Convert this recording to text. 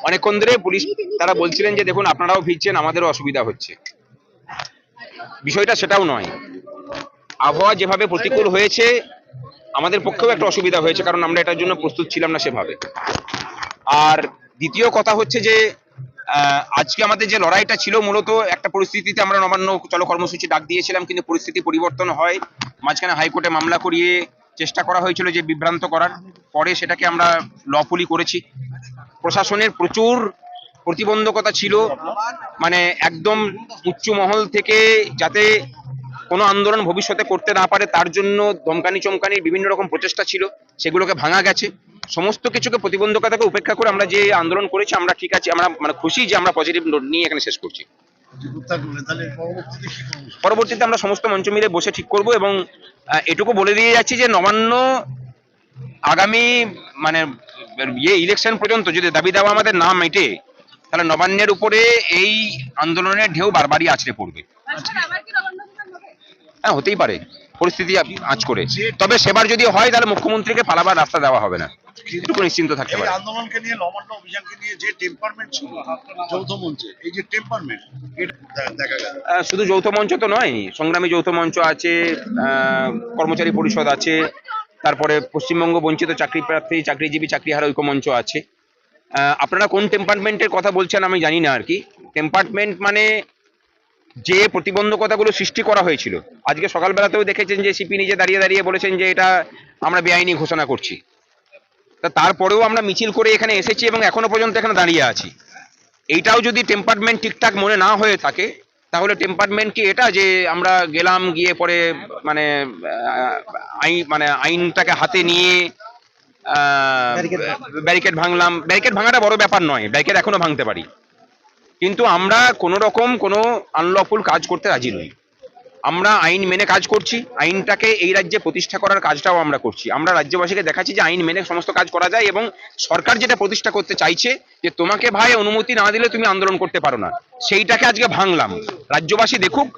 অনেকক্ষণ ধরে পুলিশ তারা বলছিলেন যে দেখুন আপনারাও ভিড়ছেন, আমাদেরও অসুবিধা হচ্ছে। বিষয়টা সেটাও নয়, আবহাওয়া যেভাবে প্রতিকূল হয়েছে আমাদের পক্ষেও একটা অসুবিধা হয়েছে, কারণ আমরা এটার জন্য প্রস্তুত ছিলাম না সেভাবে। আর দ্বিতীয় কথা হচ্ছে যে আজকে আমাদের যে লড়াইটা ছিল মূলত একটা পরিস্থিতিতে আমরা নবান্ন চলো কর্মসূচি ডাক দিয়েছিলাম, কিন্তু পরিস্থিতি পরিবর্তন হয়, মাঝখানে হাইকোর্টে মামলা করিয়ে চেষ্টা করা হয়েছিল যে বিভ্রান্ত করার, পরে সেটাকে আমরা লফুলি করেছি। প্রশাসনের প্রচুর প্রতিবন্ধকতা ছিল, মানে একদম উচ্চ মহল থেকে যাতে কোনো আন্দোলন ভবিষ্যতে করতে না পারে তার জন্য ধমকানি চমকানির বিভিন্ন রকম প্রচেষ্টা ছিল, সেগুলোকে ভাঙা গেছে। সমস্ত কিছুকে প্রতিবন্ধকতাকে উপেক্ষা করে আমরা যে আন্দোলন করেছি, আমরা ঠিক আছে, আমরা মানে খুশি যে আমরা পজিটিভ নোট নিয়ে এখানে শেষ করছি। পরবর্তীতে আমরা সমস্ত মঞ্চ মিলে বসে ঠিক করব, এবং এটুকু বলে দিয়ে যাচ্ছি যে নবান্ন আগামী মানে ইলেকশন পর্যন্ত যদি দাবি দেওয়া আমাদের না মেটে, তাহলে নবান্নের উপরে এই আন্দোলনের ঢেউ বারবারই আছড়ে পড়বে। হ্যাঁ, হতেই পারে, পরিস্থিতি আঁচ করে। তবে সেবার যদি হয় তাহলে মুখ্যমন্ত্রীকে পালাবার রাস্তা দেওয়া হবে না, এটুকু নিশ্চিন্ত থাকতে পারে। আন্দোলনকে নিয়ে, নবান্ন অভিযানকে নিয়ে যে টেম্পারমেন্ট ছিল যৌথ মঞ্চে, এই যে টেম্পারমেন্ট দেখা গেল, শুধু যৌথ মঞ্চ তো নয়, সংগ্রামী যৌথ মঞ্চ আছে, কর্মচারী পরিষদ আছে, তারপরে পশ্চিমবঙ্গ বঞ্চিত চাকরি প্রার্থী চাকরিজীবী চাকরিহারা ঐক্য মঞ্চ আছে। আপনারা কোন টেম্পারমেন্টের কথা বলছেন আমি জানি না আর কি। টেম্পারমেন্ট মানে যে প্রতিবন্ধকতাগুলো সৃষ্টি করা হয়েছিল, আজকে সকালবেলাতেও দেখেছেন যে সিপি নিজে দাঁড়িয়ে দাঁড়িয়ে বলেছেন যে এটা আমরা বেআইনি ঘোষণা করছি। তা তারপরেও আমরা মিছিল করে এখানে এসেছি এবং এখনো পর্যন্ত এখানে দাঁড়িয়ে আছি। এইটাও যদি টেম্পারমেন্ট ঠিকঠাক মনে না হয়ে থাকে, তাহলে টেম্পারমেন্ট কি এটা যে আমরা গেলাম, গিয়ে পরে মানে আইনটাকে হাতে নিয়ে ব্যারিকেড ভাঙলাম? ব্যারিকেড ভাঙাটা বড় ব্যাপার নয়, ব্যারিকেড এখনো ভাঙতে পারি, কিন্তু আমরা কোনো রকম কোনো আনলফুল কাজ করতে রাজি নই। আমরা আইন মেনে কাজ করছি, আইনটাকে এই রাজ্যে প্রতিষ্ঠা করার কাজটাও আমরা করছি। আমরা রাজ্যবাসীকে দেখাচ্ছি যে আইন মেনে সমস্ত কাজ করা যায়, এবং সরকার যেটা প্রতিষ্ঠা করতে চাইছে যে তোমাকে ভাই অনুমতি না দিলে তুমি আন্দোলন করতে পারো না, সেইটাকে আজকে ভাঙলাম। রাজ্যবাসী দেখুক